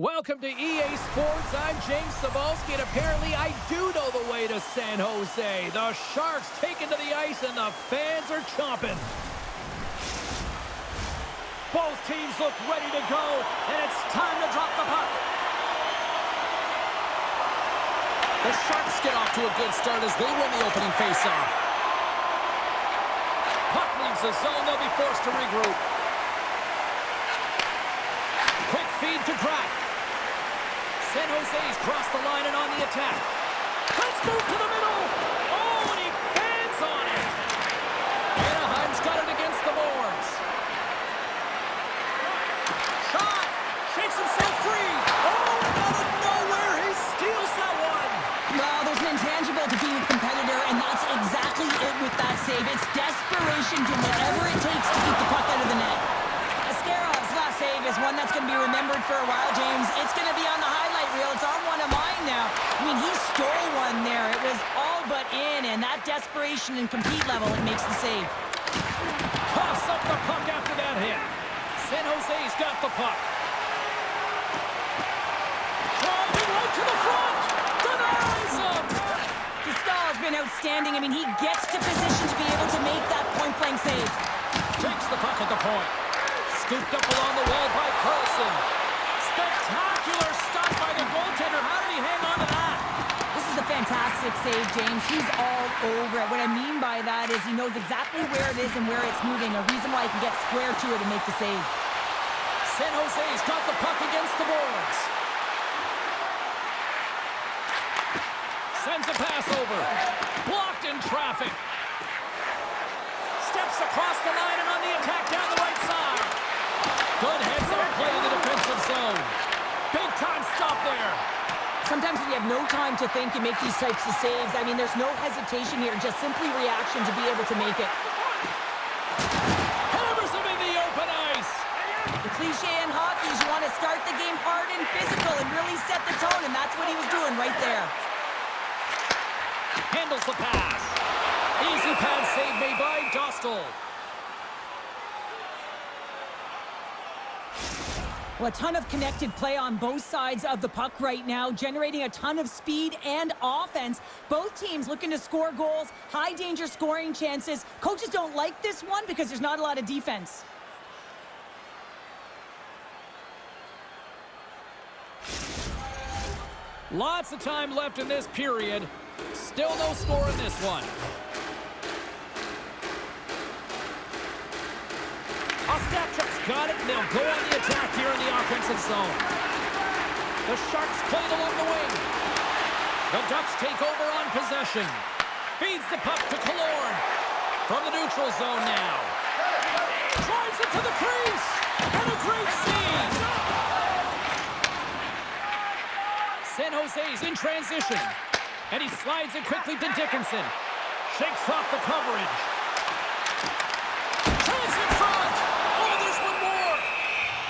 Welcome to EA Sports. I'm James Cebulski, and apparently I do know the way to San Jose. The Sharks taken to the ice, and the fans are chomping. Both teams look ready to go, and it's time to drop the puck. The Sharks get off to a good start as they win the opening faceoff. Puck leaves the zone. They'll be forced to regroup. Quick feed to Kraft. San Jose's crossed the line and on the attack. Let's move to the middle. Oh, and he fans on it. Anaheim's got it against the boards. Shot. Shakes himself free. Oh, and out of nowhere, he steals that one. Well, there's an intangible to being a competitor, and that's exactly it with that save. It's desperation, doing whatever it takes to keep the puck out of the net. Ascarov's last save is one that's going to be remembered for a while, James. It's going to be on the highlight reel. It's on one of mine now. I mean, he stole one there. It was all but in, and that desperation and compete level, it makes the save. Toss up the puck after that hit. San Jose's got the puck. Driving right to the front. Denies him. Stahl's been outstanding. I mean, he gets to position to be able to make that point-blank save. Takes the puck at the point. Scooped up along the wall by Carlson. Spectacular stop by the goaltender. How did he hang on to that? This is a fantastic save, James. He's all over it. What I mean by that is he knows exactly where it is and where it's moving. A reason why he can get square to it and make the save. San Jose's got the puck against the boards. Sends a pass over. Blocked in traffic. Steps across the line and on the attack down the right side. Good heads-up play in the defensive zone. Big-time stop there. Sometimes when you have no time to think, you make these types of saves. I mean, there's no hesitation here, just simply reaction to be able to make it. Hammers him in the open ice. The cliche in hockey is you want to start the game hard and physical and really set the tone, and that's what he was doing right there. Handles the pass. Easy pass save made by Dostal. Well, a ton of connected play on both sides of the puck right now, generating a ton of speed and offense. Both teams looking to score goals, high-danger scoring chances. Coaches don't like this one because there's not a lot of defense. Lots of time left in this period. Still no score in this one. Ostapchuk's got it, and they'll go on the attack here in the offensive zone. The Sharks play it along the wing. The Ducks take over on possession. Feeds the puck to Killorn. From the neutral zone now. Drives it to the crease. And a great save. San Jose's in transition. And he slides it quickly to Dickinson. Shakes off the coverage. Chance in front. Oh, there's one more.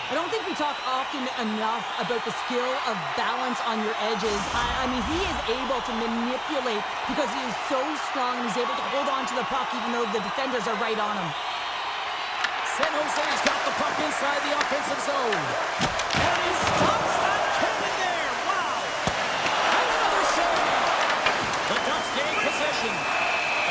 I don't think we talk often enough about the skill of balance on your edges. I mean, he is able to manipulate because he is so strong and he's able to hold on to the puck even though the defenders are right on him. San Jose's got the puck inside the offensive zone. And he stops that cannon there. Wow. And another save. The Ducks gain possession.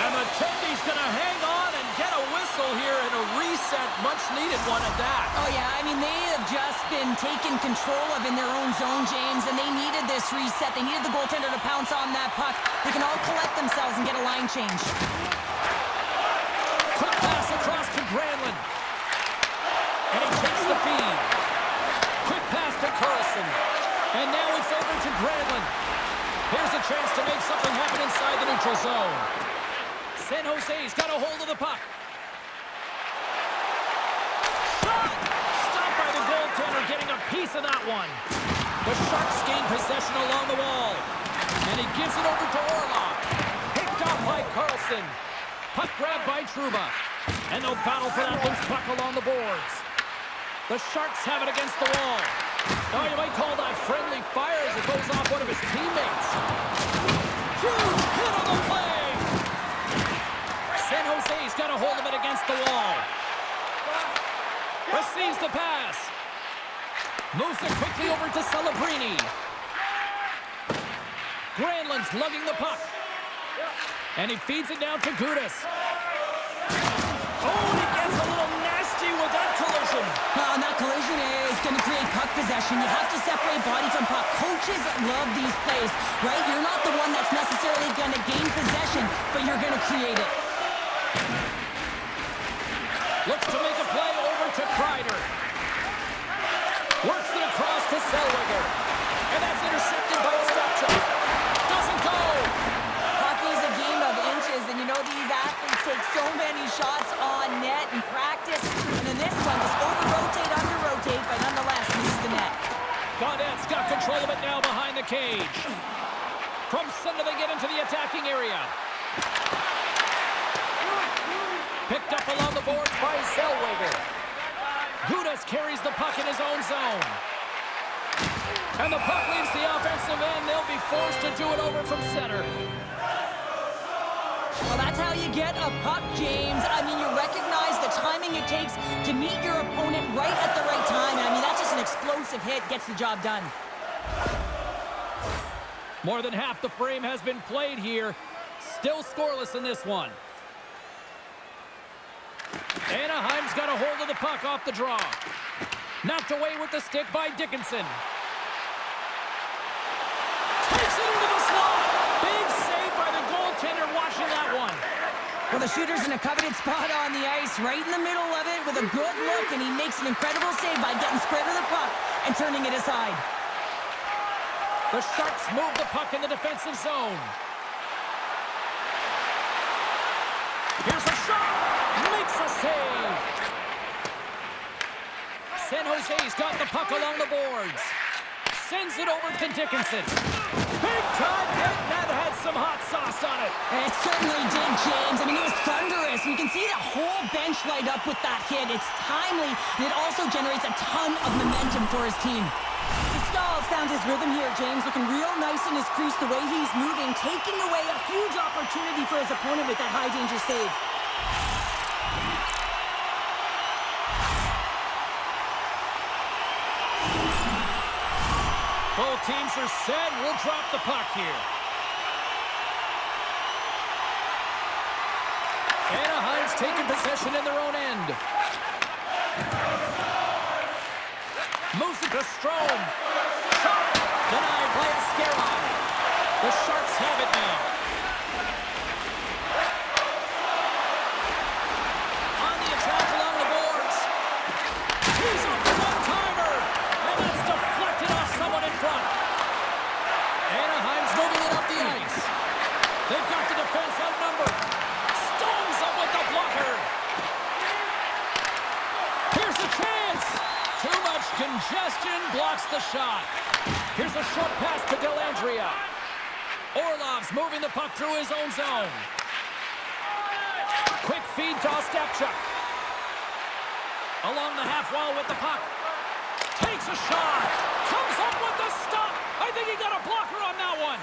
And the Tendy's going to hang on and get a whistle here and a reset. Much needed one at that. Oh, yeah. I mean, they have just been taken control of in their own zone, James, and they needed this reset. They needed the goaltender to pounce on that puck. They can all collect themselves and get a line change. Quick pass across to Granlund. And he takes the feed. Quick pass to Carlson. And now it's over to Granlund. Here's a chance to make something happen inside the neutral zone. San Jose's got a hold of the puck. Shot! Stopped by the goaltender, getting a piece of that one. The Sharks gain possession along the wall. And he gives it over to Orlov. Picked up by Carlson. Puck grabbed by Trouba. And they'll battle for that loose puck along the boards. The Sharks have it against the wall. Now you might call that friendly fire as it goes off one of his teammates. Huge hit on the leg. San Jose's got a hold of it against the wall. Receives the pass. Moves it quickly over to Celebrini. Granlund's lugging the puck. And he feeds it down to Gudas. Oh, and he gets a little nasty with that collision. And that collision is going to create puck possession. You have to separate body from puck. Coaches love these plays, right? You're not the one that's necessarily going to gain possession, but you're going to create it. Looks to make a play over to Kreider. Works it across to Zellweger. And that's intercepted by a stop shot. Doesn't go. Hockey is a game of inches, and you know these athletes take so many shots on net in practice. And in this one, just over-rotate, under-rotate, but nonetheless misses the net. Gaudette's got control of it now behind the cage. From center, they get into the attacking area. Picked up along the boards by Zellweger. Gudas carries the puck in his own zone. And the puck leaves the offensive end. They'll be forced to do it over from center. Well, that's how you get a puck, James. I mean, you recognize the timing it takes to meet your opponent right at the right time. I mean, that's just an explosive hit. Gets the job done. More than half the frame has been played here. Still scoreless in this one. Anaheim's got a hold of the puck off the draw. Knocked away with the stick by Dickinson. Takes it into the slot. Big save by the goaltender watching that one. Well, the shooter's in a coveted spot on the ice, right in the middle of it with a good look, and he makes an incredible save by getting spread of the puck and turning it aside. The Sharks move the puck in the defensive zone. Here's a shot. Makes a save. San Jose's got the puck along the boards. Sends it over to Dickinson. Big time hit. That had some hot sauce on it. It certainly did, James. I mean, it was thunderous. You can see the whole bench light up with that hit. It's timely, and it also generates a ton of momentum for his team. Stahl's found his rhythm here, James. Looking real nice in his crease, the way he's moving, taking away a huge opportunity for his opponent with that high-danger save. Both teams are set. We'll drop the puck here. Anaheim's taking possession in their own end. Moves it to Strome. Shot! Denied by Askarov. The Sharks have it now. On the attack along the boards. He's up the one-timer. And that's deflected off someone in front. Anaheim's moving it up the ice. They've got the defense outnumbered. Stones up with the blocker. Here's a chance. Too much congestion blocks the shot. Here's a short pass to Dellandrea. Orlov's moving the puck through his own zone. Quick feed to Ostapchuk. Along the half wall with the puck. Takes a shot. Comes up with the stop. I think he got a blocker on that one.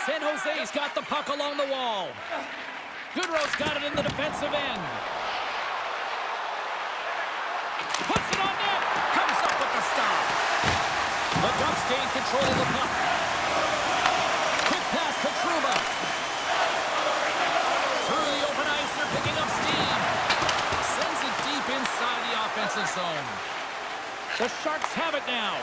San Jose's got the puck along the wall. Goodrow's got it in the defensive end. Puts it on net. Comes up with the stop. The Ducks gain control of the puck. Quick pass to Trouba. Through the open ice, they're picking up steam. Sends it deep inside the offensive zone. The Sharks have it now.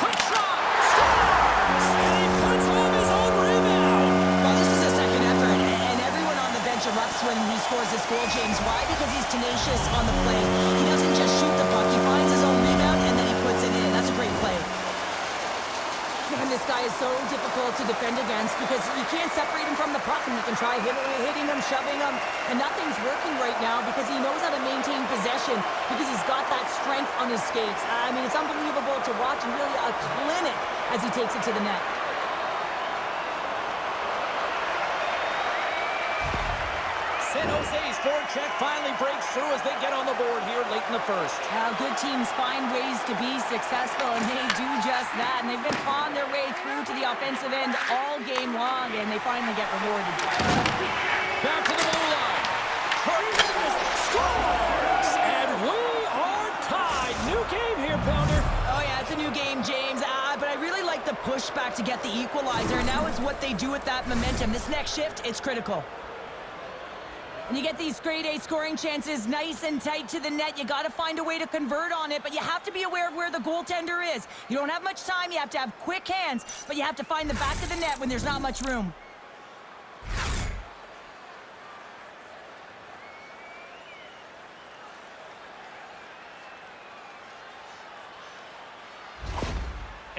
Quick shot. Scores! And he puts home his own rebound. Well, this is a second effort, and everyone on the bench erupts when he scores this goal, James. Why? Because he's tenacious on the play. He doesn't just shoot the puck. He finds his own rebound, and then he puts it in. That's a great play. Man, this guy is so difficult to defend against because you can't separate him from the puck, and you can try hitting him, shoving him, and nothing's working right now because he knows how to maintain possession because he's got that strength on his skates. I mean, it's unbelievable to watch and really a clinic as he takes it to the net. San Jose's forecheck finally breaks through as they get on the board here late in the first. Now, good teams find ways to be successful, and they do just that. And they've been clawing their way through to the offensive end all game long, and they finally get rewarded. Back to the blue line. Tremendous scores! And we are tied. New game here, Pounder. Oh, yeah, it's a new game, James. But I really like the pushback to get the equalizer. Now it's what they do with that momentum. This next shift, it's critical. And you get these grade A scoring chances nice and tight to the net. You got to find a way to convert on it, but you have to be aware of where the goaltender is. You don't have much time. You have to have quick hands, but you have to find the back of the net when there's not much room.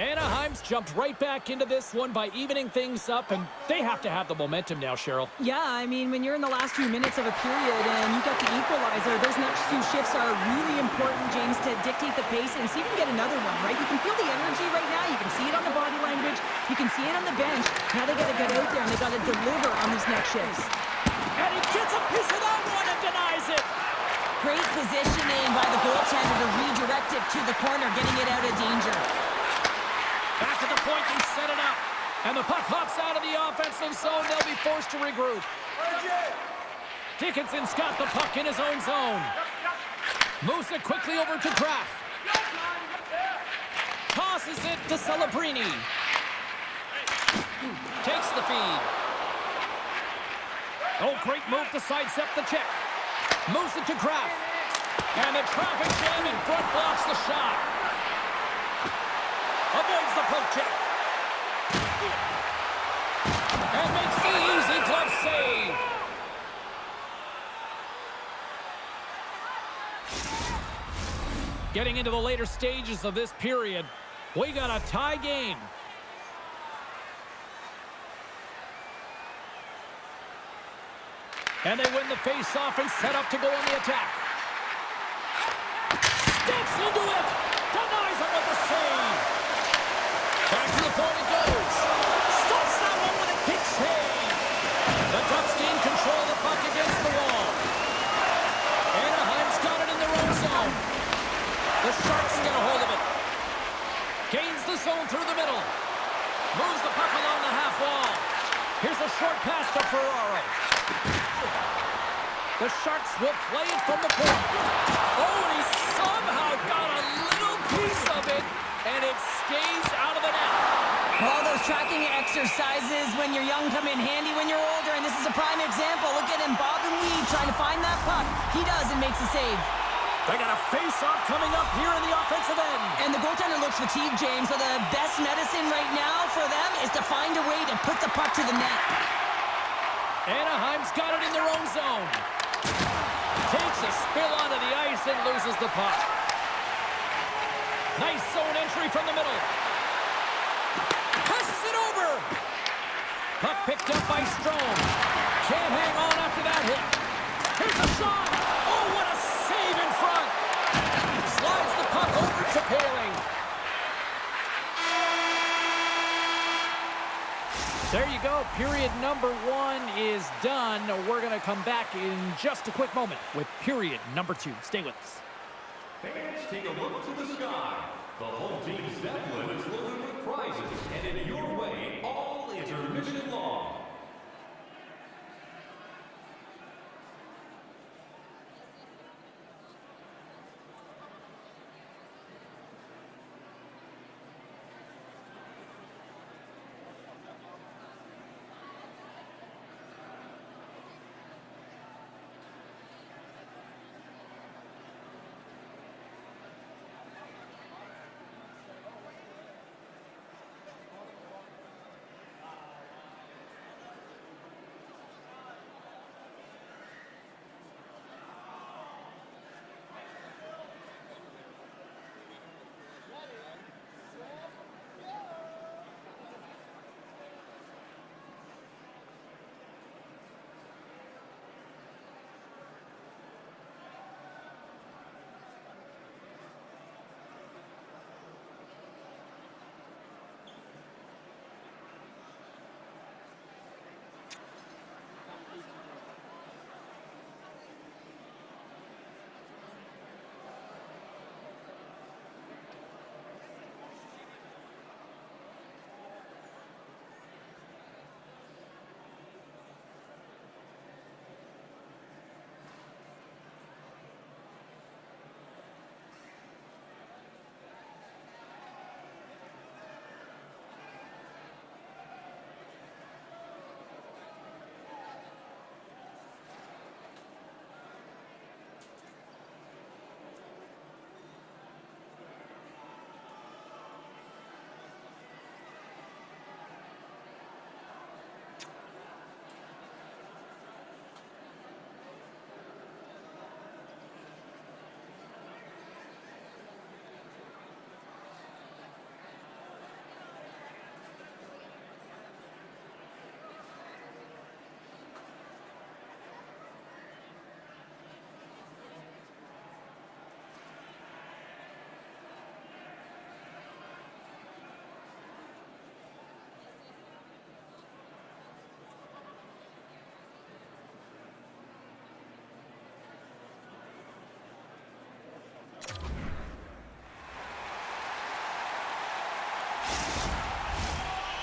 Anaheim's jumped right back into this one by evening things up, and they have to have the momentum now, Cheryl. Yeah, I mean, when you're in the last few minutes of a period and you got the equalizer, those next two shifts are really important, James, to dictate the pace and see if you can get another one, right? You can feel the energy right now. You can see it on the body language. You can see it on the bench. Now they got to get out there and they got to deliver on these next shifts. And he gets a piece of that one and denies it. Great positioning by the goaltender to redirect it to the corner, getting it out of danger. Back to the point, they set it up. And the puck hops out of the offensive zone. They'll be forced to regroup. Dickinson's got the puck in his own zone. Moves it quickly over to Kraft. Tosses it to Celebrini. Takes the feed. Oh, great move to sidestep the check. Moves it to Kraft. And the traffic jam in front blocks the shot. Avoids the poke check. And makes the easy glove save. Getting into the later stages of this period, we got a tie game. And they win the face-off and set up to go on the attack. Steps into it. Denies him with the save. Back to the point it goes. Stops that one with a kick save. The Ducks gain control of the puck against the wall. Anaheim's got it in their own zone. The Sharks get a hold of it. Gains the zone through the middle. Moves the puck along the half wall. Here's a short pass to Ferraro. The Sharks will play it from the point. Oh, and he somehow got a little piece of it, and it stays out of the net. All those tracking exercises when you're young come in handy when you're older, and this is a prime example. Look at him, bob and weave, trying to find that puck. He does and makes a save. They got a face-off coming up here in the offensive end. And the goaltender looks fatigued, James, so the best medicine right now for them is to find a way to put the puck to the net. Anaheim's got it in their own zone. Takes a spill onto the ice and loses the puck. Nice zone entry from the middle. Passes it over. Puck picked up by Strome. Can't hang on after that hit. Here's a shot. Oh, what a save in front. Slides the puck over to Paling. There you go. Period number 1 is done. We're going to come back in just a quick moment with period number 2. Stay with us. Fans, take a look to the sky. The home team's Zeppelin is loaded with prizes, and in your way, all intermission long.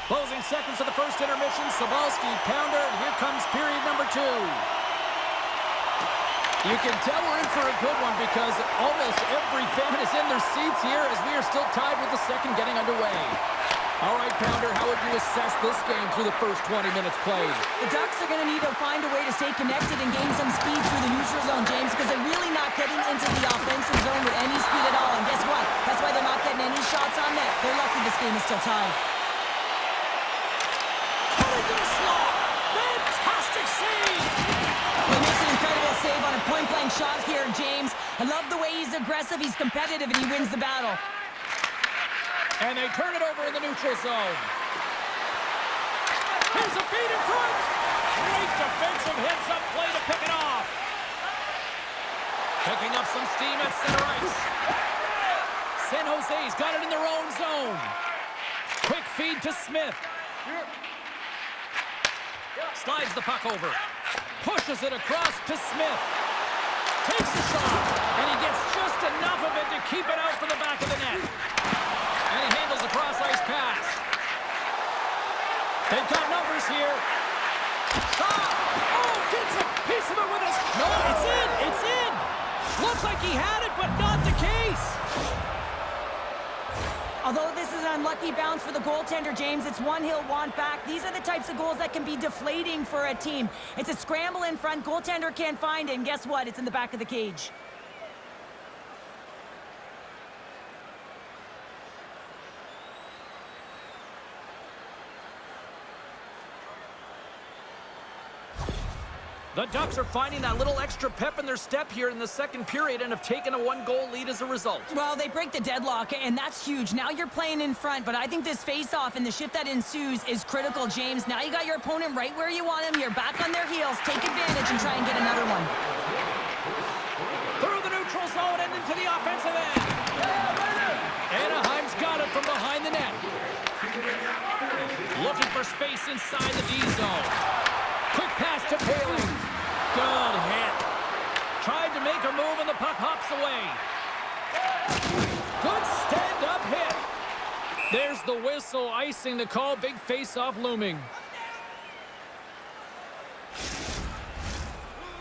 Closing seconds of the first intermission. Sobalski, pounder, and here comes period number 2. You can tell we're in for a good one because almost every fan is in their seats here as we are still tied with the second getting underway. All right, Pounder, how would you assess this game through the first 20 minutes played? The Ducks are going to need to find a way to stay connected and gain some speed through the neutral zone, James, because they're really not getting into the offensive zone with any speed at all. And guess what? That's why they're not getting any shots on net. They're lucky this game is still tied. Cutting to the slot. Fantastic save. He makes an incredible save on a point-blank shot here, James. I love the way he's aggressive, he's competitive, and he wins the battle. And they turn it over in the neutral zone. Here's a feed in front. Great defensive heads-up play to pick it off. Picking up some steam at center ice. San Jose's got it in their own zone. Quick feed to Smith. Slides the puck over. Pushes it across to Smith. Takes a shot. And he gets just enough of it to keep it out from the back of the net. And he handles a cross-ice pass. They've got numbers here. Shot! Oh, gets a piece of it with his... No, it's in! It's in! Looks like he had it, but not the case. Although this is an unlucky bounce for the goaltender, James, it's one he'll want back. These are the types of goals that can be deflating for a team. It's a scramble in front. Goaltender can't find it, and guess what? It's in the back of the cage. The Ducks are finding that little extra pep in their step here in the second period and have taken a one-goal lead as a result. Well, they break the deadlock, and that's huge. Now you're playing in front, but I think this face-off and the shift that ensues is critical, James. Now you got your opponent right where you want him. You're back on their heels. Take advantage and try and get another one. Through the neutral zone and into the offensive end. Anaheim's got it from behind the net. Looking for space inside the D zone. Quick pass to Poehling. Good hit. Tried to make a move and the puck hops away. Good stand-up hit. There's the whistle, icing the call. Big face-off looming.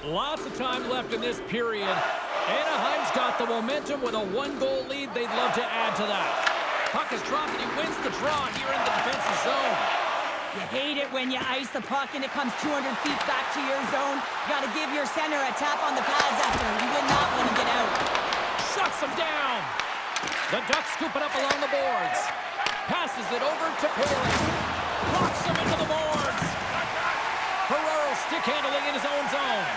Lots of time left in this period. Anaheim's got the momentum with a one-goal lead. They'd love to add to that. Puck is dropped and he wins the draw here in the defensive zone. You hate it when you ice the puck and it comes 200 feet back to your zone. You got to give your center a tap on the pads after. You would not want to get out. Shuts him down. The Ducks scoop it up along the boards. Passes it over to Poehling. Blocks him into the boards. Ferraro stick handling in his own zone.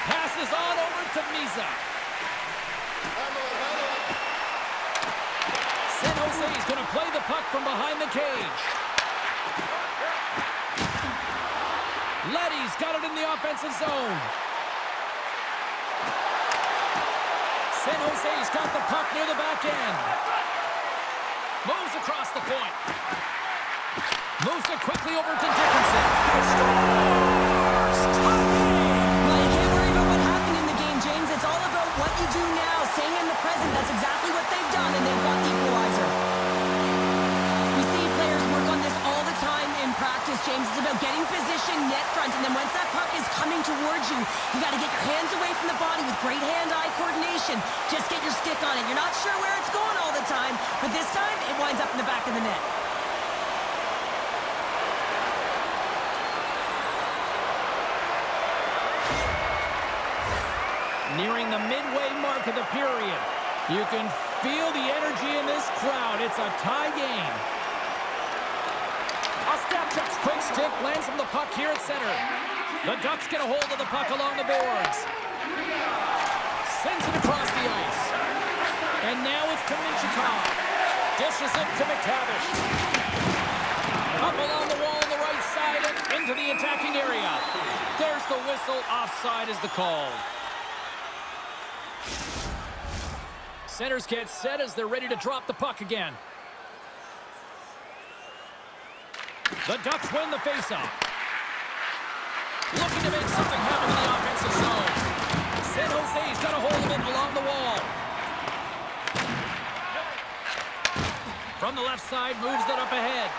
Passes on over to Misa. San Jose is going to play the puck from behind the cage. Leddy's got it in the offensive zone. San Jose's got the puck near the back end. Moves across the point. Moves it quickly over to Dickinson. Scores! Well, you can't worry about what happened in the game, James. It's all about what you do now, staying in the present. That's exactly what they've done, and they've got the equalizer. We see players work on this all the time in practice, James. It's about getting position, net front, and then once that puck is coming towards you, you got to get your hands away from the body with great hand-eye coordination. Just get your stick on it. You're not sure where it's going all the time, but this time it winds up in the back of the net. Nearing the midway mark of the period. You can feel the energy in this crowd. It's a tie game. Ostapchuk's quick stick lands him the puck here at center. The Ducks get a hold of the puck along the boards. Sends it across the ice. And now it's to Minchikov. Dishes it to McTavish. Up along the wall on the right side and into the attacking area. There's the whistle. Offside is the call. Centers get set as they're ready to drop the puck again. The Ducks win the faceoff. Looking to make something happen in the offensive zone. San Jose's got a hold of it along the wall. From the left side, moves that up ahead.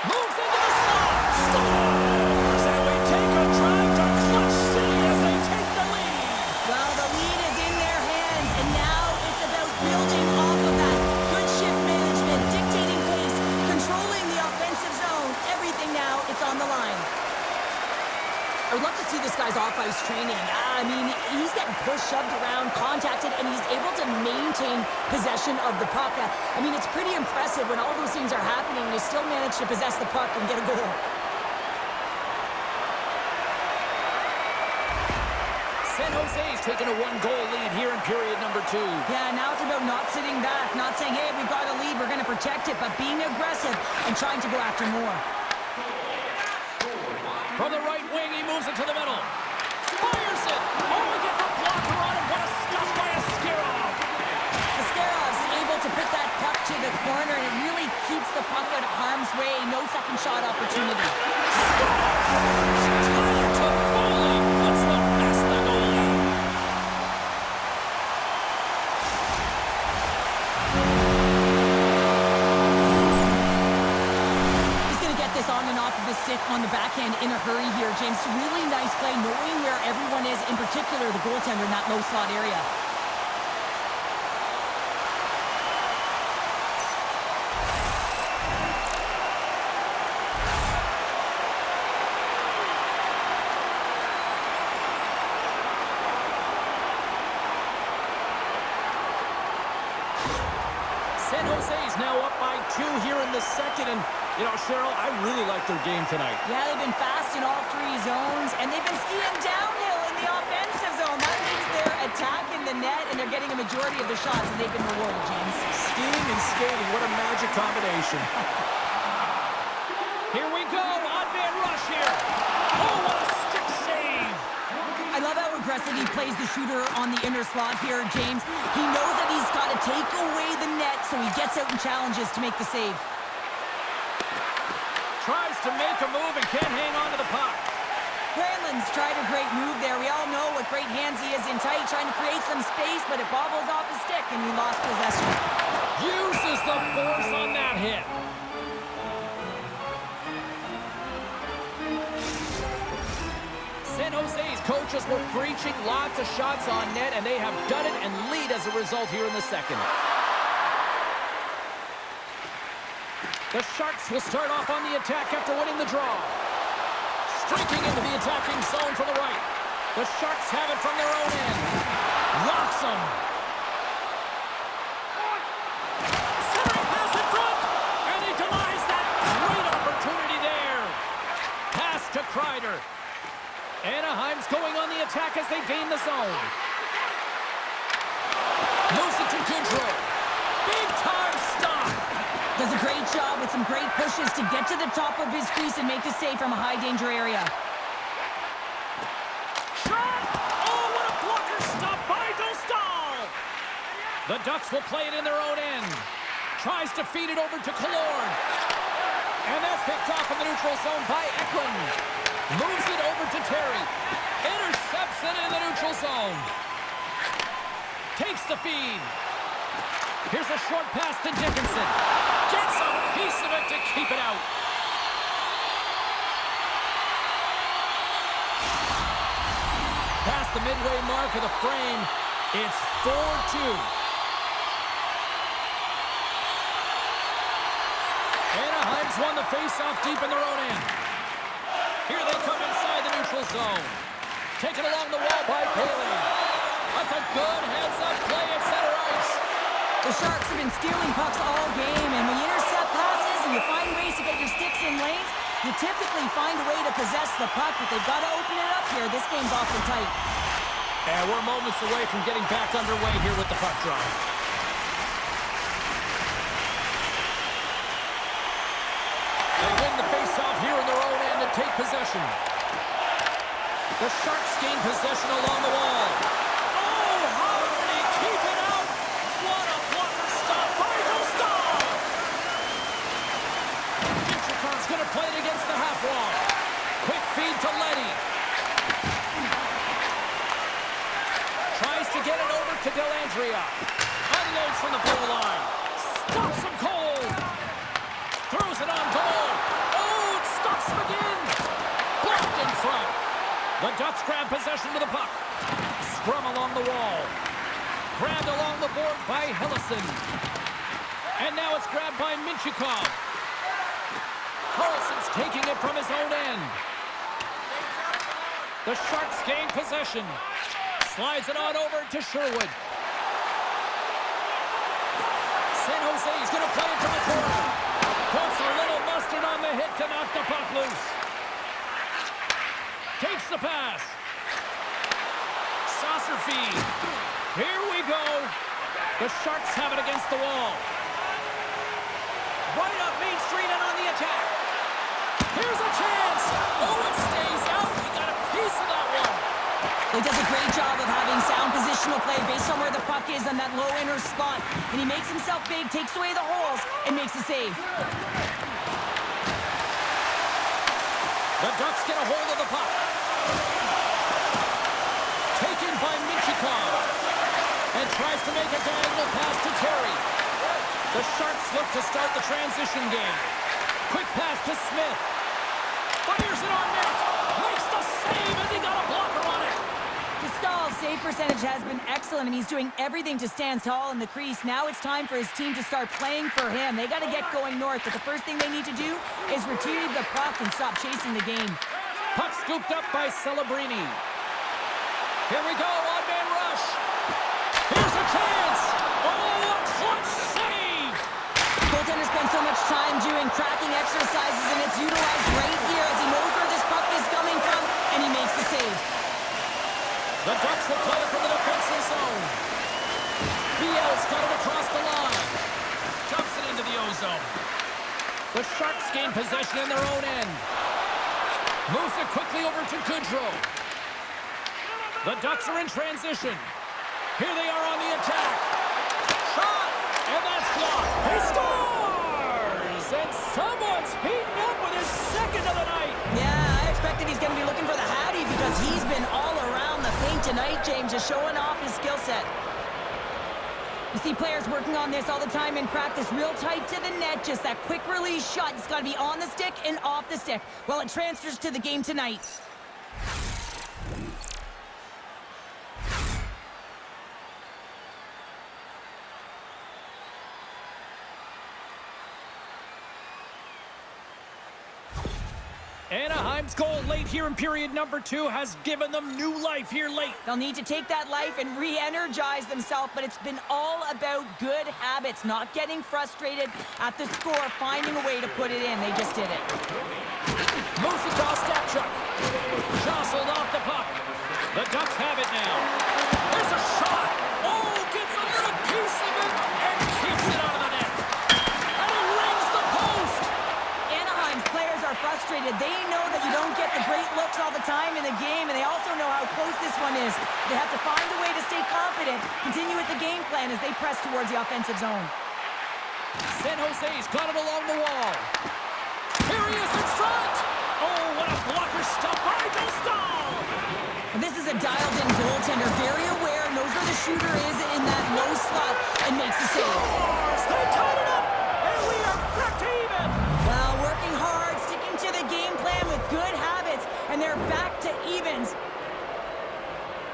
Moves into the slot. Scores! And we take a drive to Clutch City as they take the lead. Well, the lead is in their hands, and now it's about building off of that. Good shift management, dictating pace, controlling the offensive zone. Everything now, it's on the line. I would love to see this guy's off-ice training. I mean, he's getting pushed, shoved around, contacted, and he's able to maintain possession of the puck. I mean, it's pretty impressive when all those things are happening, you still manage to possess the puck and get a goal. San Jose's taken a one-goal lead here in period number 2. Yeah, now it's about not sitting back, not saying, hey, we've got a lead, we're going to protect it, but being aggressive and trying to go after more. From the right wing, he moves it to the middle. Fires it! Oh, he gets a blocker on it. What a stop by Askarov! Askarov's able to put that puck to the corner, and it really keeps the puck out of harm's way. No second shot opportunity. Tyler Toffoli puts the past the goalie. He's going to get this on and off of the stick on the backhand in a hurry here, James. Really nice play, knowing where everyone is, in particular the goaltender in that low slot area. San Jose's now up by 2 here in the second, and, you know, Cheryl, I really like their game tonight. Yeah, they've been fast in all 3 zones, and they've been skiing downhill in the offensive zone. That means they're attacking the net, and they're getting a majority of the shots, and they've been rewarded, James. Skiing and skating, what a magic combination. Here we go, odd-man rush here. Oh, what a stick save. I love how aggressive he plays the shooter on the inner slot here, James. He knows that he's got to take away the net, so he gets out and challenges to make the save. Tries to make a move and can't hang on to the puck. Granlund's tried a great move there. We all know what great hands he is in tight, trying to create some space, but it bobbles off his stick, and he lost possession. Uses the force on that hit. San Jose's coaches were preaching lots of shots on net, and they have done it and lead as a result here in the second. The Sharks will start off on the attack after winning the draw. Streaking into the attacking zone from the right. The Sharks have it from their own end. Locks them. Centering pass in front, and he denies that great opportunity there. Pass to Kreider. Anaheim's going on the attack as they gain the zone. Moves it to Goodrow. Big time stop. Does a great job with some great pushes to get to the top of his crease and make a save from a high-danger area. Shot! Oh, what a blocker stop by Dostal! The Ducks will play it in their own end. Tries to feed it over to Killorn. And that's picked off in the neutral zone by Eklund. Moves it over to Terry. Intercepts it in the neutral zone. Takes the feed. Here's a short pass to Dickinson. Gets a piece of it to keep it out. Past the midway mark of the frame, it's 4-2. Anaheim's won the face-off deep in their own end. Here they come inside the neutral zone. Taken along the wall by Bailey. That's a good heads-up play at center ice. The Sharks have been stealing pucks all game, and when you intercept passes and you find ways to get your sticks in lanes, you typically find a way to possess the puck, but they've got to open it up here. This game's awfully tight. And we're moments away from getting back underway here with the puck drop. They win the face-off here in their own end and take possession. The Sharks gain possession along the wall. Oh, how did he keep it out? What a blocker stop by Dostal! Inchikon's going to play it against the half wall. Quick feed to Leddy. Tries to get it over to Dellandrea. Unloads from the blue line. Stops him cold. Throws it on goal. Ducks grab possession with the puck. Scrum along the wall. Grabbed along the board by Hellison. And now it's grabbed by Minchikov. Carlson's taking it from his own end. The Sharks gain possession. Slides it on over to Sherwood. San Jose is going to play it from the corner. Puts a little mustard on the hit to knock the puck loose. Takes the pass. Saucer feed. Here we go. The Sharks have it against the wall. Right up Main Street and on the attack. Here's a chance. Oh, it stays out. He got a piece of that one. He does a great job of having sound positional play based on where the puck is on that low inner spot. And he makes himself big, takes away the holes, and makes a save. The Ducks get a hold of the puck. Taken by Minchikov. And tries to make a diagonal pass to Terry. The Sharks look to start the transition game. Quick pass to Smith. Fires it on net. Makes the save as he got a blocker on it. Stahl's save percentage has been excellent, and he's doing everything to stand tall in the crease. Now it's time for his team to start playing for him. They got to get going north, but the first thing they need to do is retrieve the puck and stop chasing the game. Puck scooped up by Celebrini. Here we go, on-man rush. Here's a chance. Oh, a clutch save. Goaltender spends so much time doing tracking exercises, and it's utilized right here as he knows where this puck is coming from, and he makes the save. The Ducks will play it from the defensive zone. Biel's got it across the line. Dumps it into the O-zone. The Sharks gain possession in their own end. Moves it quickly over to Goodrow. The Ducks are in transition. Here they are on the attack. Shot! And that's blocked. He scores! And someone's heating up with his second of the night. Yeah, I expected he's going to be looking for the Hattie because he's been all around the paint tonight, James, just showing off his skill set. You see players working on this all the time in practice, real tight to the net, just that quick release shot. It's got to be on the stick and off the stick. Well, it transfers to the game tonight. Anaheim's goal late here in period number 2 has given them new life here late. They'll need to take that life and re-energize themselves, but it's been all about good habits, not getting frustrated at the score, finding a way to put it in. They just did it. Moves across Statchuk. Jostled off the puck. The Ducks have it now. There's a shot. Oh, gets a little piece of it and keeps it out of the net. And he rings the post. Anaheim's players are frustrated. They know that you don't get the great looks all the time in the game, and they also know how close this one is. They have to find a way to stay confident, continue with the game plan as they press towards the offensive zone. San Jose's got it along the wall. Here he is in front. Oh, what a blocker stop by Stahl. And this is a dialed-in goaltender, very aware, knows where the shooter is in that low slot, and makes the save. They tied it up, and we are back to even. Well, working hard, sticking to the game plan with good habits, and they're back to evens.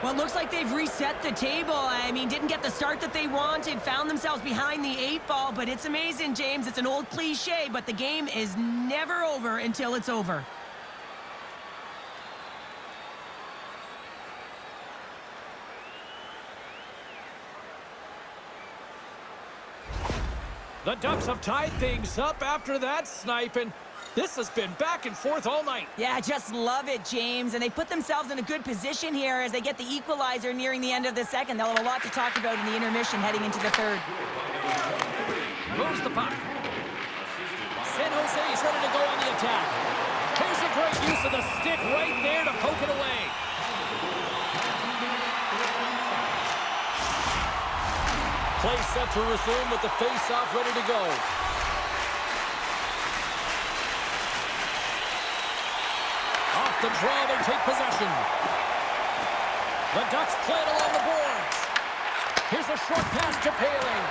Well, it looks like they've reset the table. I mean, didn't get the start that they wanted, found themselves behind the 8 ball, but it's amazing, James. It's an old cliche, but the game is never over until it's over. The Ducks have tied things up after that snipe, and this has been back and forth all night. Yeah, I just love it, James. And they put themselves in a good position here as they get the equalizer nearing the end of the second. They'll have a lot to talk about in the intermission heading into the third. Moves the puck. San Jose is ready to go on the attack. Here's a great use of the stick right there to poke it away. Play set to resume with the face-off ready to go. Off the draw, they take possession. The Ducks play it along the boards. Here's a short pass to Paling.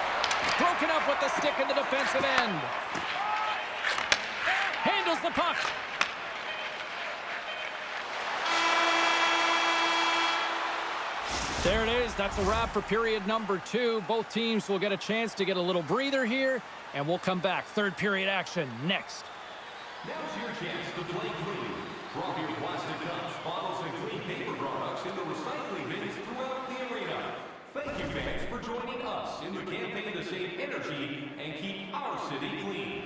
Broken up with the stick in the defensive end. Handles the puck. That's a wrap for period number 2. Both teams will get a chance to get a little breather here, and we'll come back. Third period action next. Now's your chance to play clean. Drop your plastic cups, bottles, and clean paper products in the recycling bins throughout the arena. Thank you, fans, for joining us in the campaign to save energy and keep our city clean.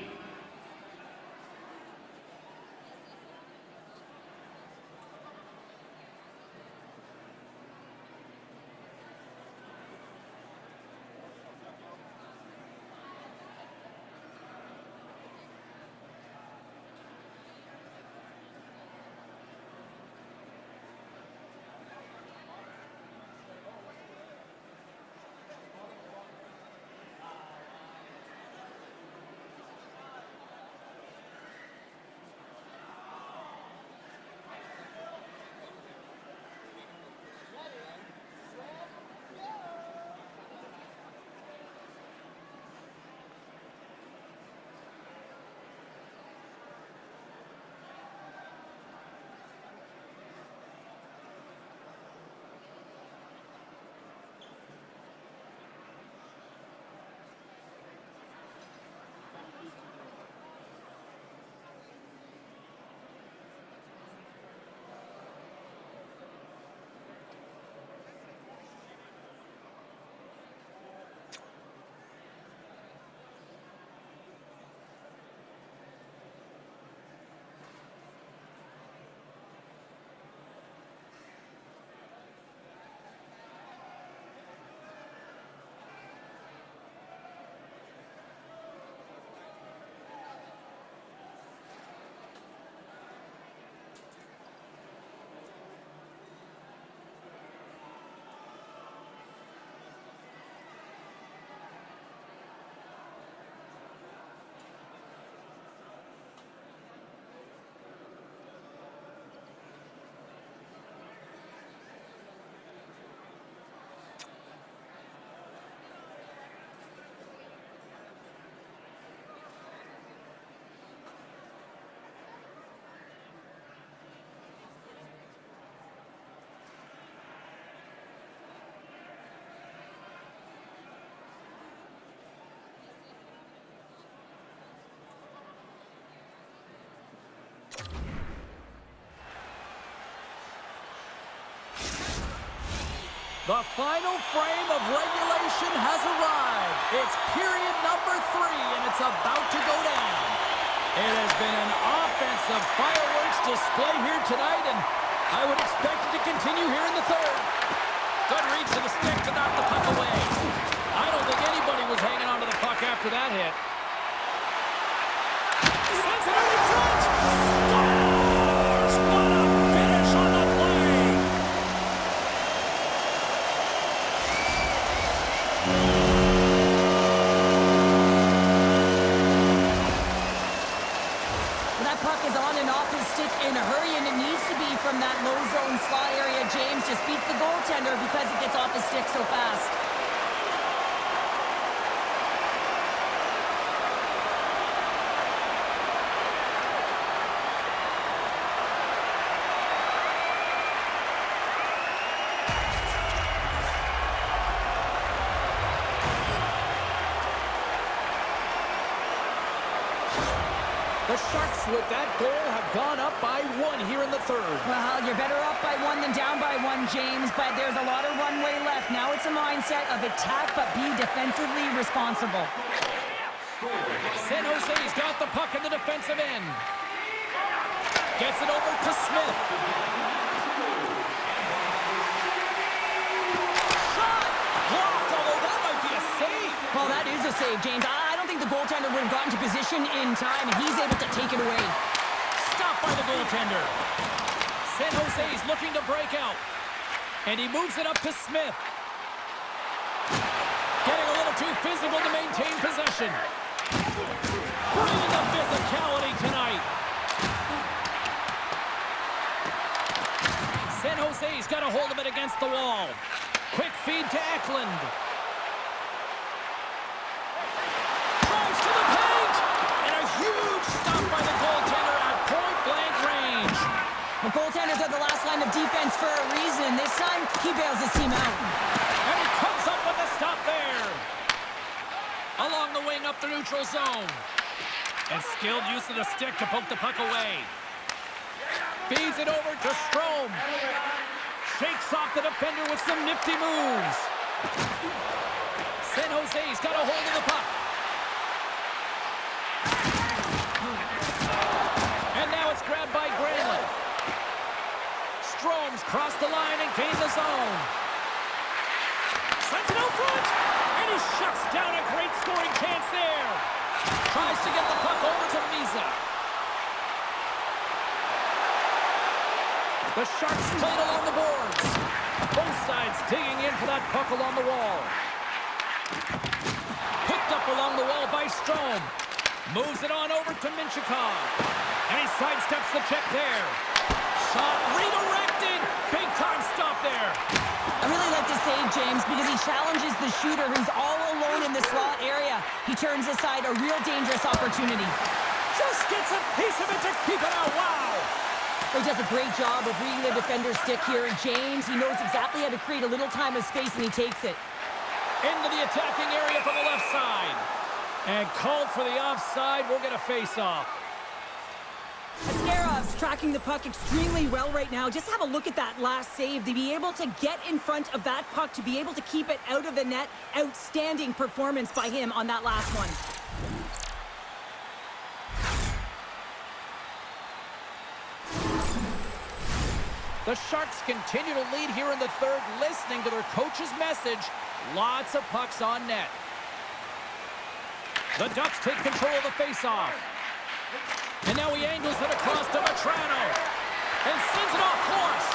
The final frame of regulation has arrived. It's period number 3, and it's about to go down. It has been an offensive fireworks display here tonight, and I would expect it to continue here in the third. Good reach to the stick to knock the puck away. I don't think anybody was hanging on to the puck after that hit. Sends it out in front. Scores! What a finish on the play! That puck is on and off his stick in a hurry, and it needs to be from that low zone slot area. James just beats the goaltender because it gets off his stick so fast. The Sharks, with that goal, have gone up by 1 here in the third. Well, you're better up by 1 than down by 1, James, but there's a lot of runway left. Now it's a mindset of attack, but be defensively responsible. San Jose's got the puck in the defensive end. Gets it over to Smith. Shot! Blocked, although that might be a save. Well, that is a save, James. I don't think the goaltender would have gotten to position in time, and he's able to take it away. Stopped by the goaltender. San Jose's looking to break out. And he moves it up to Smith. Getting a little too physical to maintain possession. Bringing the physicality tonight. San Jose's got a hold of it against the wall. Quick feed to Eklund. Drives to the paint. And a huge stop by the goaltender at point-blank range. The goaltenders are the last line of defense for a reason. This time, he bails his team out. And he comes up with a stop there. Along the wing up the neutral zone. And skilled use of the stick to poke the puck away. Feeds it over to Strome. Shakes off the defender with some nifty moves. San Jose's got a hold of the puck. And now it's grabbed by Granlund. Strome's crossed the line and gained the zone. Sends it out front. And he shuts down a great scoring chance there. Tries to get the puck over to Misa. The Sharks played along the boards. Both sides digging in for that puck along the wall. Picked up along the wall by Strome. Moves it on over to Minchikov. And he sidesteps the check there. Shot redirected. Big time stop there. I really like this save, James, because he challenges the shooter who's all alone in the slot area. He turns aside a real dangerous opportunity. Just gets a piece of it to keep it out. Wow. He does a great job of reading the defender's stick here. James, he knows exactly how to create a little time and space, and he takes it. Into the attacking area from the left side. And called for the offside. We'll get a face-off. Ascarov's tracking the puck extremely well right now. Just have a look at that last save. To be able to get in front of that puck, to be able to keep it out of the net. Outstanding performance by him on that last one. The Sharks continue to lead here in the third, listening to their coach's message. Lots of pucks on net. The Ducks take control of the faceoff. And now he angles it across to Vetrano. And sends it off course.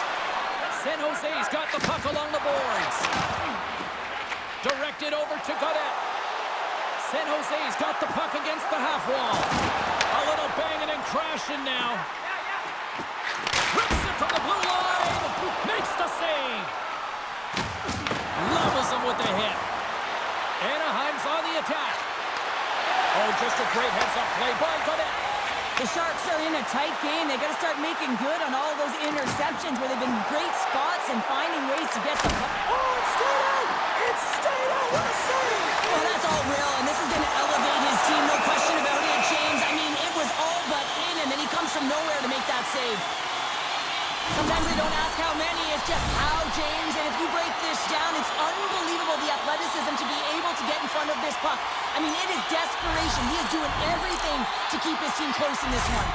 San Jose's got the puck along the boards. Directed over to Godet. San Jose's got the puck against the half wall. A little banging and crashing now. Rips it from the blue line. Makes the save. Levels him with the hit. Anaheim's on the attack. Oh, just a great heads-up play by Godet. The Sharks are in a tight game. They got to start making good on all those interceptions where they've been great spots and finding ways to get the puck. Oh, it's stayed out! It's stayed out! What a save! Well, that's all real, and this is going to elevate his team, no question about it, James. I mean, it was all but in, and then he comes from nowhere to make that save. Sometimes they don't ask how many, it's just how, James. And if you break this down, it's unbelievable the athleticism to be able to get in front of this puck. I mean, it is desperation. He is doing everything to keep his team close in this one.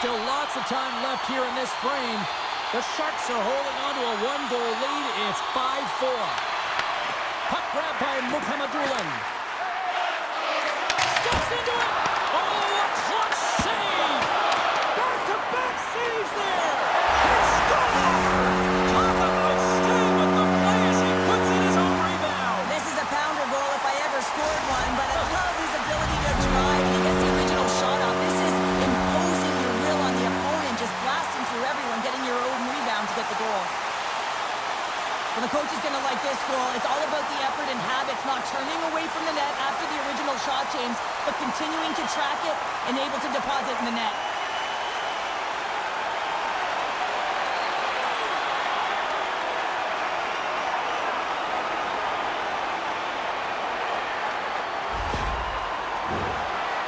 Still lots of time left here in this frame. The Sharks are holding on to a one-goal lead. It's 5-4. Puck grab by Mukhamadullin. Steps into it. Oh, a clutch save. Back-to-back saves there. He scores. Talk about staying with the play as he puts in his own rebound. This is a pounder goal if I ever scored one, but I love his ability to drive and he gets the original shot off. This is imposing your will on the opponent, just blasting through everyone, getting your own rebound to get the goal. Well, the coach is going to like this goal. It's all about the effort and habits, not turning away from the net after the original shot, James, but continuing to track it and able to deposit in the net.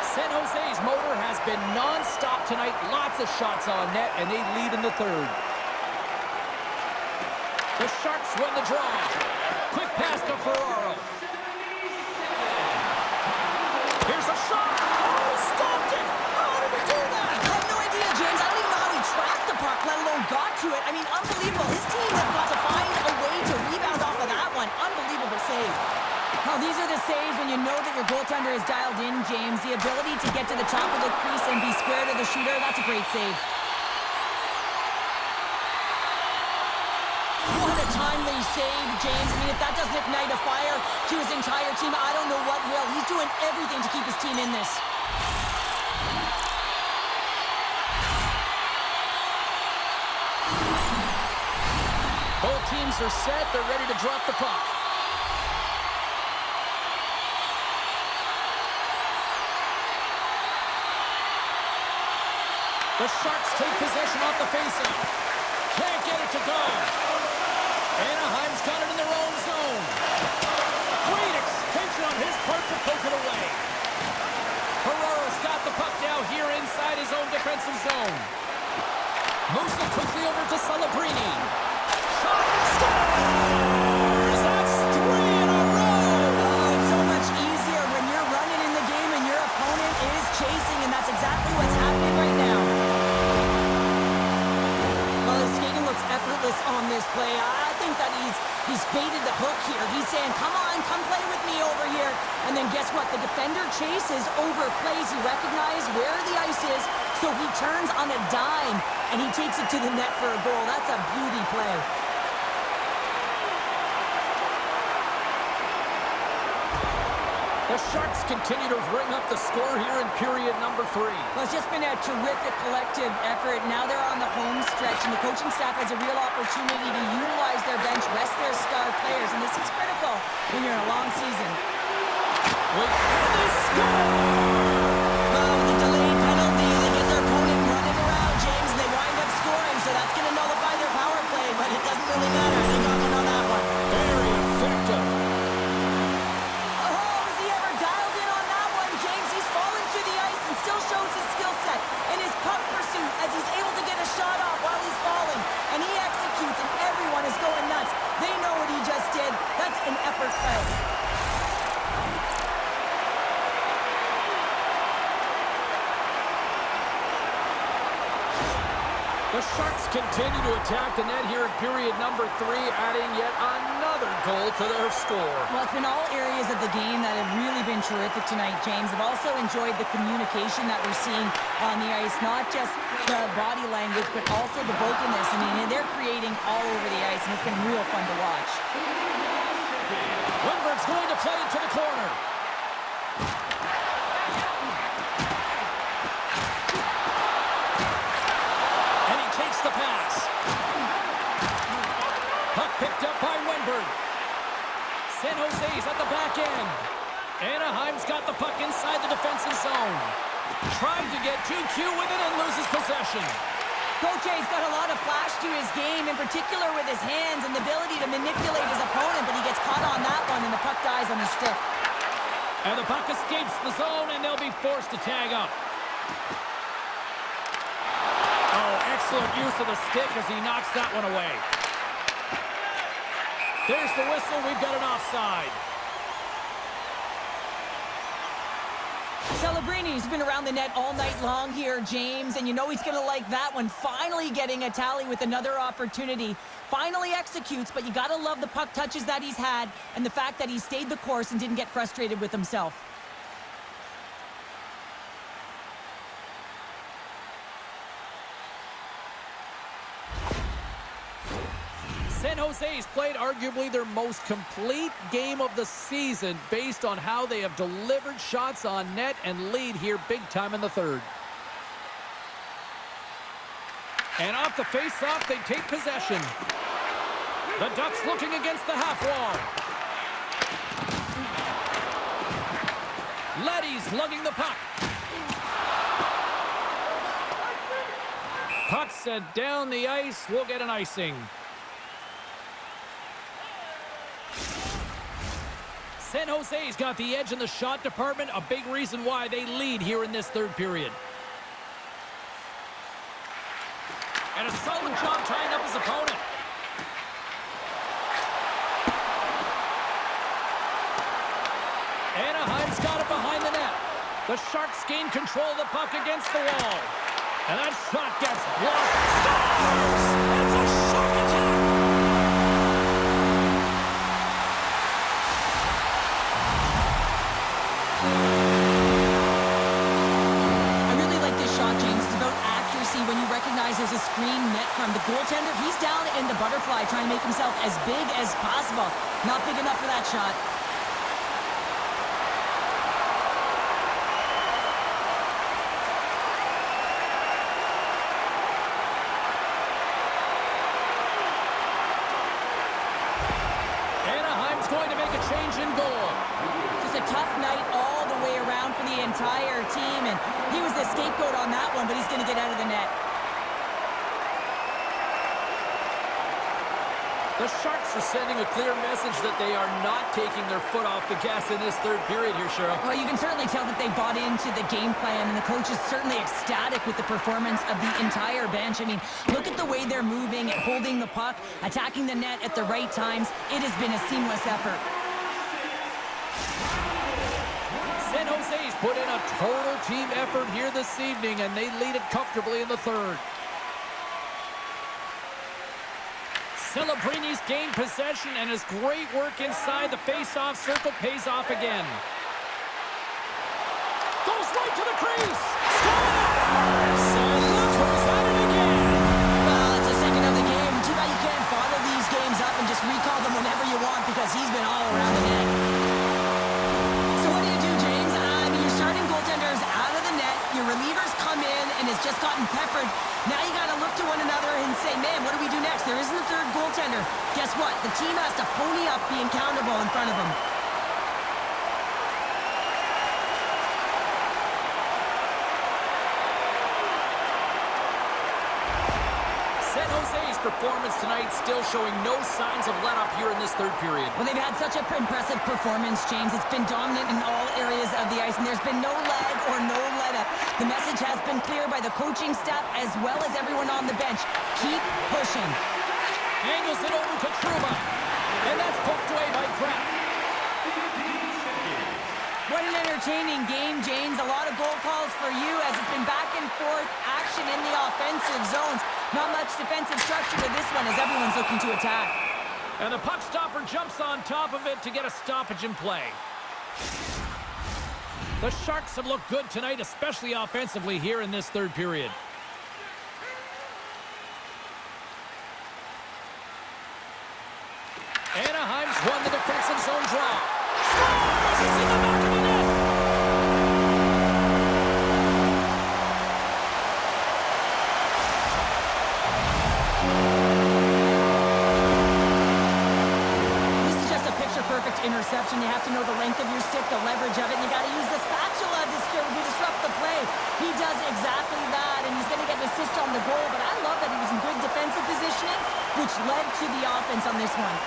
San Jose's motor has been non-stop tonight. Lots of shots on net, and they lead in the third. The Sharks win the draw. Quick pass to Ferraro. Here's a shot. Oh, stopped it. How did he do that? I have no idea, James. I don't even know how he tracked the puck, let alone got to it. I mean, unbelievable. His team has got to find a way to rebound off of that one. Unbelievable save. Now, these are the saves when you know that your goaltender is dialed in, James. The ability to get to the top of the crease and be square to the shooter, that's a great save. What a timely save, James. I mean, if that doesn't ignite a fire to his entire team, I don't know what will. He's doing everything to keep his team in this. Both teams are set. They're ready to drop the puck. The Sharks take possession off the faceoff. Can't get it to go. Anaheim's got it in their own zone. Great extension on his part to poke it away. Ferraro's got the puck now here inside his own defensive zone. Moves it quickly over to Celebrini. Shot! Scores! That's 3 in a row! Oh, it's so much easier when you're running in the game and your opponent is chasing, and that's exactly what's happening right now. Well, his skating looks effortless on this play. I think that he's baited the hook here. He's saying, come on, come play with me over here. And then guess what? The defender chases, overplays. He recognizes where the ice is, so he turns on a dime, and he takes it to the net for a goal. That's a beauty play. The Sharks continue to ring up the score here in period number 3. Well, it's just been a terrific collective effort. Now they're on the home stretch, and the coaching staff has a real opportunity to utilize their bench, rest their star players, and this is critical when you're in a long season. Wait, and they score! Well, with the delayed penalty, they get their opponent running around, James, and they wind up scoring, so that's going to nullify their power play, but it doesn't really matter. They got one on that one. Very effective. Oh, is he ever dialed in on that one, James? He's fallen to the ice and still shows his skill set and his puck pursuit as he's able to get a shot off while he's falling, and he executes, and everyone is going nuts. They know what he just did. That's an effort play. The Sharks continue to attack the net here in period number 3, adding yet another goal to their score. Well, it's been all areas of the game that have really been terrific tonight, James. I've also enjoyed the communication that we're seeing on the ice, not just the body language, but also the vocalness. I mean, they're creating all over the ice, and it's been real fun to watch. Wimberg's going to play it to the corner. The pass. Puck picked up by Wimberg. San Jose's at the back end. Anaheim's got the puck inside the defensive zone. Trying to get GQ with it and loses possession. Coach A's got a lot of flash to his game, in particular with his hands and the ability to manipulate his opponent, but he gets caught on that one and the puck dies on the stick. And the puck escapes the zone and they'll be forced to tag up. Excellent use of the stick as he knocks that one away. There's the whistle. We've got an offside. Celebrini's been around the net all night long here, James, and you know he's going to like that one. Finally getting a tally with another opportunity. Finally executes, but you got to love the puck touches that he's had and the fact that he stayed the course and didn't get frustrated with himself. San Jose's played arguably their most complete game of the season based on how they have delivered shots on net and lead here big time in the third. And off the face-off, they take possession. The Ducks looking against the half wall. Leddy's lugging the puck. Puck set down the ice. We'll get an icing. San Jose's got the edge in the shot department, a big reason why they lead here in this third period. And a solid job tying up his opponent. Anaheim's got it behind the net. The Sharks gain control of the puck against the wall. And that shot gets blocked. Scores! It's a shark attack! I really like this shot, James. It's about accuracy when you recognize there's a screen net from the goaltender. He's down in the butterfly trying to make himself as big as possible. Not big enough for that shot. going to make a change in goal. Just a tough night all the way around for the entire team, and he was the scapegoat on that one, but he's going to get out of the net. The Sharks are sending a clear message that they are not taking their foot off the gas in this third period here, Cheryl. Well, you can certainly tell that they bought into the game plan, and the coach is certainly ecstatic with the performance of the entire bench. I mean, look at the way they're moving, holding the puck, attacking the net at the right times. It has been a seamless effort. San Jose's put in a total team effort here this evening, and they lead it comfortably in the third. Celebrini's gained possession, and his great work inside the face-off circle pays off again. Goes right to the crease. Scores! And look who's at it again. Well, it's the second of the game. Too bad you can't bottle these games up and just recall them whenever you want, because he's been all around the net. So what do you do, James? I mean, your starting goaltender's out of the net. Your relievers come in and has just gotten peppered. Now you got to look to one another and say, man, what do we do next? There isn't a third goaltender. Guess what? The team has to pony up, be accountable in front of them. San Jose's performance tonight still showing no signs of let-up here in this third period. Well, they've had such an impressive performance, James. It's been dominant in all areas of the ice, and there's been no lag or no let-up. The message has been clear by the coaching staff as well as everyone on the bench. Keep pushing. Angles it over to Truba, and that's poked away by Kraft. What an entertaining game, James. A lot of goal calls for you as it's been back and forth action in the offensive zones. Not much defensive structure to this one as everyone's looking to attack. And the puck stopper jumps on top of it to get a stoppage in play. The Sharks have looked good tonight, especially offensively here in this third period. Anaheim's won the defensive zone draw. Scores! It's in the back of the net! This is just a picture-perfect interception. You have to know the length of your stick, the leverage of it, and you got to use the spatula to disrupt the play. He does exactly that, and he's going to get an assist on the goal, but I love that he was in good defensive positioning, which led to the offense on this one.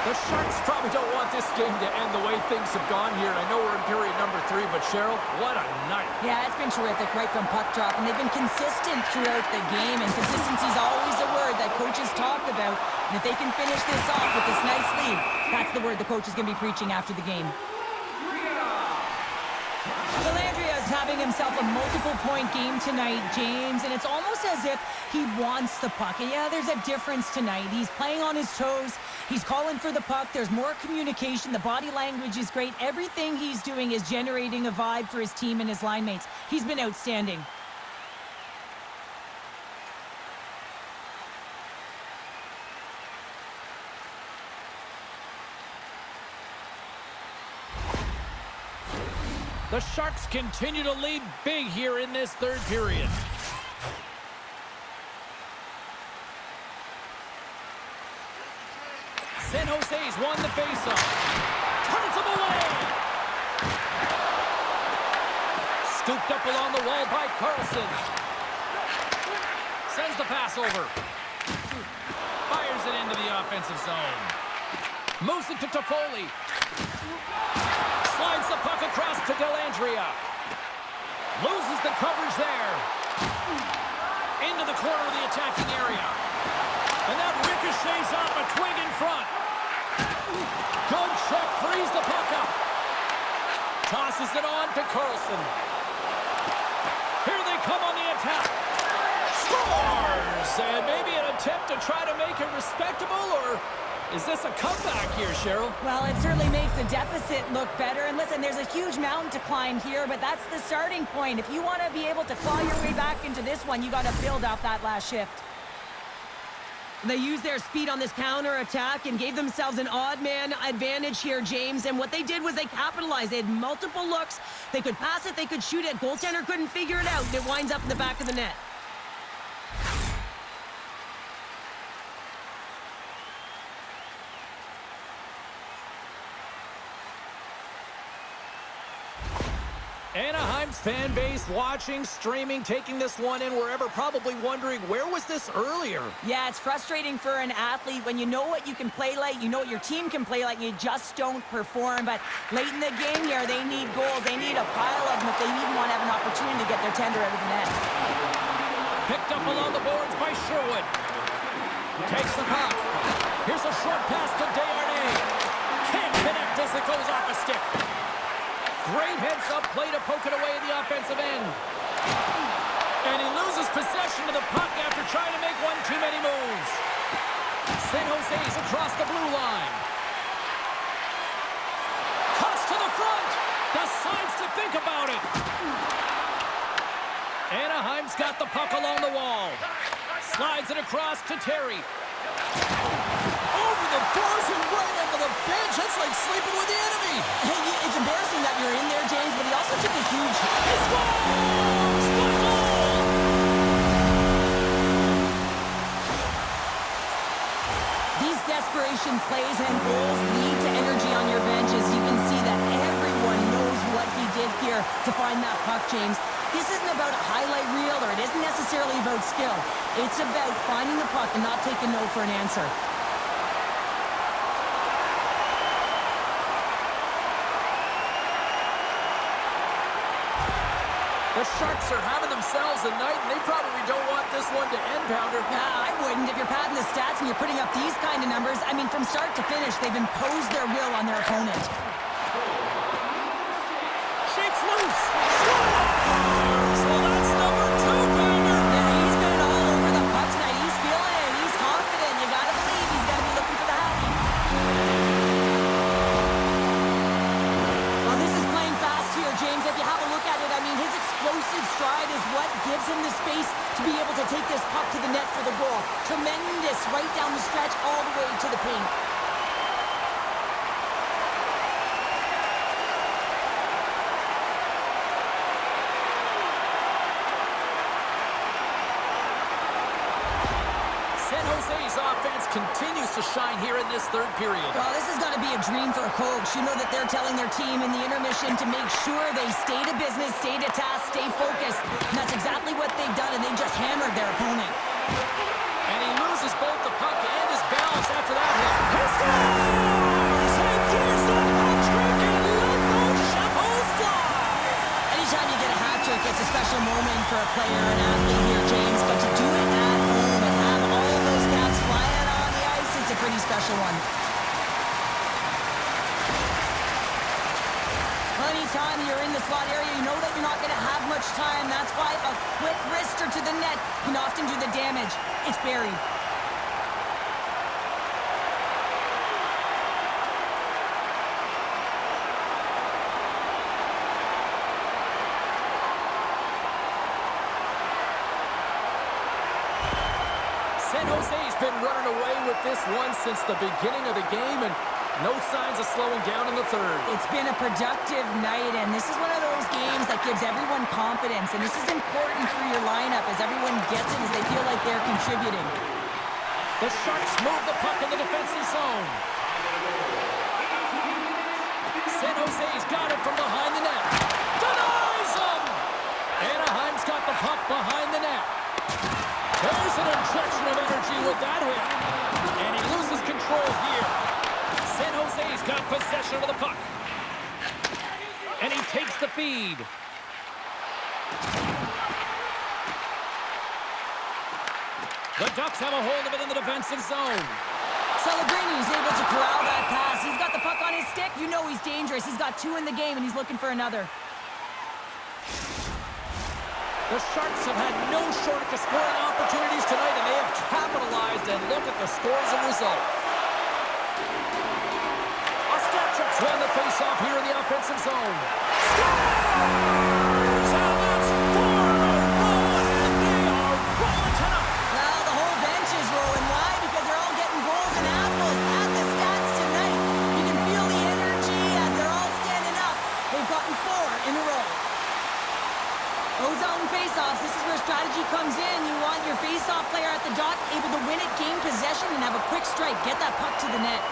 The Sharks probably don't want this game to end the way things have gone here. I know we're in period number 3, but Cheryl, what a night. Yeah, it's been terrific right from puck drop, and they've been consistent throughout the game, and consistency is always a word that coaches talk about. And if they can finish this off with this nice lead, that's the word the coach is going to be preaching after the game. Is having himself a multiple-point game tonight, James, and it's almost as if he wants the puck. And yeah, there's a difference tonight. He's playing on his toes. He's calling for the puck. There's more communication. The body language is great. Everything he's doing is generating a vibe for his team and his line mates. He's been outstanding. The Sharks continue to lead big here in this third period. San Jose's won the faceoff. Turns him away. Scooped up along the wall by Carlson. Sends the pass over. Fires it into the offensive zone. Moves it to Toffoli. Slides the puck across to Dellandrea. Loses the coverage there. Into the corner of the attacking area. And that ricochets off a twig in front. Good check, frees the puck up. Tosses it on to Carlson. Here they come on the attack. Scores! And maybe an attempt to try to make it respectable, or is this a comeback here, Cheryl? Well, it certainly makes the deficit look better. And listen, there's a huge mountain to climb here, but that's the starting point. If you want to be able to claw your way back into this one, you got to build off that last shift. They used their speed on this counter-attack and gave themselves an odd-man advantage here, James. And what they did was they capitalized. They had multiple looks. They could pass it. They could shoot it. Goaltender couldn't figure it out. It winds up in the back of the net. Anaheim's fan base watching, streaming, taking this one in wherever, probably wondering, where was this earlier? Yeah, it's frustrating for an athlete when you know what you can play like, you know what your team can play like, and you just don't perform. But late in the game here, they need goals. They need a pile of them if they even want to have an opportunity to get their tender out of the net. Picked up along the boards by Sherwood. Takes the puck. Here's a short pass to Desharnais. Can't connect as it goes off a stick. Great heads-up play to poke it away at the offensive end. And he loses possession of the puck after trying to make one too many moves. San Jose's across the blue line. Cuts to the front. Decides to think about it. Anaheim's got the puck along the wall. Slides it across to Terry. Over the bars and right under the bench. That's like sleeping with the enemy. Hey, it's embarrassing that you're in there, James, but he also took a huge... He scores! What goal! These desperation plays and goals lead to energy on your benches. You can see that everyone knows what he did here to find that puck, James. This isn't about a highlight reel, or it isn't necessarily about skill. It's about finding the puck and not taking no for an answer. The Sharks are having themselves a night, and they probably don't want this one to end, Pounder. I wouldn't. If you're padding the stats and you're putting up these kind of numbers, I mean, from start to finish, they've imposed their will on their opponent. Shakes loose. Scores! Well, that's number 2, Pounder. Yeah, he's been all over the puck tonight. He's feeling it. He's confident. You gotta believe he's gonna be looking for the hat. Well, this is playing fast here, James. If you have a look at it, I mean, his explosive stride is what gives him the space to be able to take this puck to the net for the goal. Tremendous right down the stretch all the way to the paint. San Jose's offense continues to shine here in this third period. Well, this is going to be a dream for a coach. You know that they're telling their team in the intermission to make sure they stay to business, stay to task, stay focused. And that's exactly what they've done, and they've just hammered their opponent. And he loses both the puck and his balance after that hit. He scores! And here's the hat trick, and let those shovels fly! Anytime you get a hat trick, it's a special moment for a player, an athlete here, James. But to do it at home and have all of those caps flying on the ice, it's a pretty special one. Anytime you're in the slot area, you know that you're not going to have much time. That's why a quick wrister to the net can often do the damage. It's buried. San Jose's been running away with this one since the beginning of the game, and no signs of slowing down in the third. It's been a productive night, and this is one of those games that gives everyone confidence, and this is important for your lineup as everyone gets it, as they feel like they're contributing. The Sharks move the puck in the defensive zone. San Jose's got it from behind the net. Denies him! Anaheim's got the puck behind the net. There's an injection of energy with that hit. And he loses control here. San Jose's got possession of the puck. And he takes the feed. The Ducks have a hold of it in the defensive zone. Celebrini is able to corral that pass. He's got the puck on his stick. You know he's dangerous. He's got 2 in the game, and he's looking for another. The Sharks have had no shortage of scoring opportunities tonight, and they have capitalized, and look at the score as a result. Ostapchuk's won the face-off here in the offensive zone. Scores! And that's 4 in a row, and they are rolling tonight. Well, the whole bench is rolling. Why? Because they're all getting goals and apples at the stats tonight. You can feel the energy as they're all standing up. They've gotten 4 in a row. Ozone face-offs, this is where strategy comes in. You want your face-off player at the dot, able to win it, gain possession, and have a quick strike. Get that puck to the net.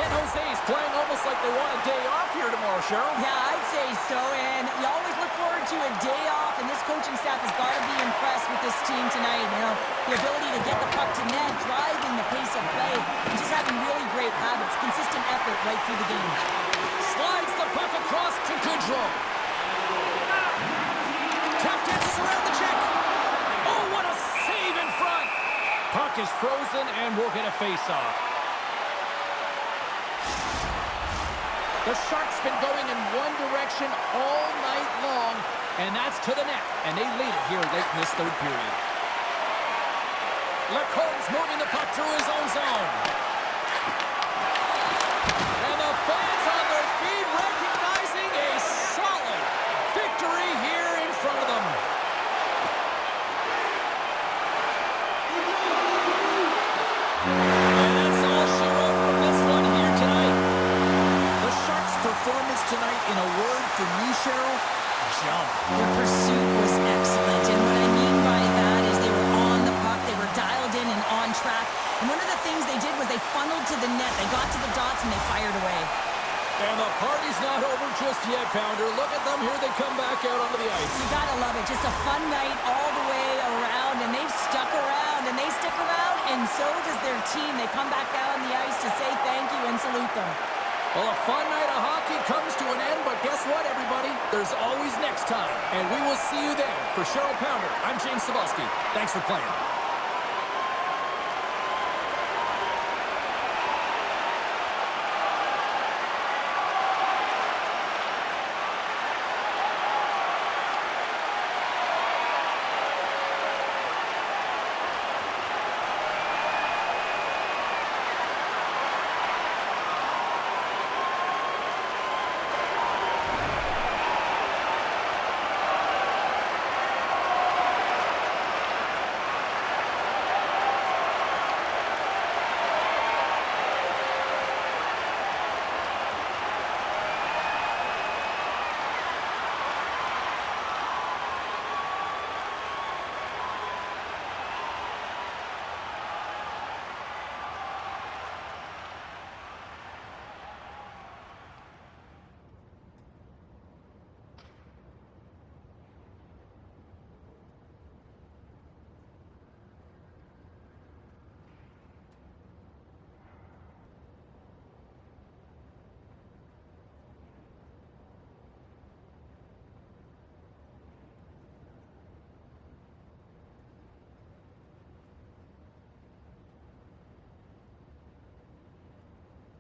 San Jose's playing almost like they want a day off here tomorrow, Cheryl. Yeah, I'd say so, and you always look forward to a day off, and this coaching staff has got to be impressed with this team tonight. You know, the ability to get the puck to net, driving the pace of play, and just having really great habits, consistent effort right through the game. Slides the puck across to Goodrow. Tap dances around the check. Oh, what a save in front. Puck is frozen, and we'll get a face-off. The Sharks been going in one direction all night long, and that's to the net, and they lead it here late in this third period. Lacomb's moving the puck through his own zone. And the fans on their feet recognizing a solid victory here in front of them. And that's all she wrote from this one here tonight. The Sharks' performance tonight, in a word for me, Cheryl, jump. Their pursuit was excellent, and what I mean by that is they were on the puck, they were dialed in and on track, and one of the things they did was they funneled to the net, they got to the dots, and they fired away. And the party's not over just yet, Pounder. Look at them here. They come back out onto the ice. You gotta love it. Just a fun night all the way around, and they've stuck around, and they stick around, and so does their team. They come back down on the ice to say thank you and salute them. Well, a fun night of hockey comes to an end, but guess what, everybody? There's always next time, and we will see you then. For Cheryl Pounder, I'm James Cebulski. Thanks for playing.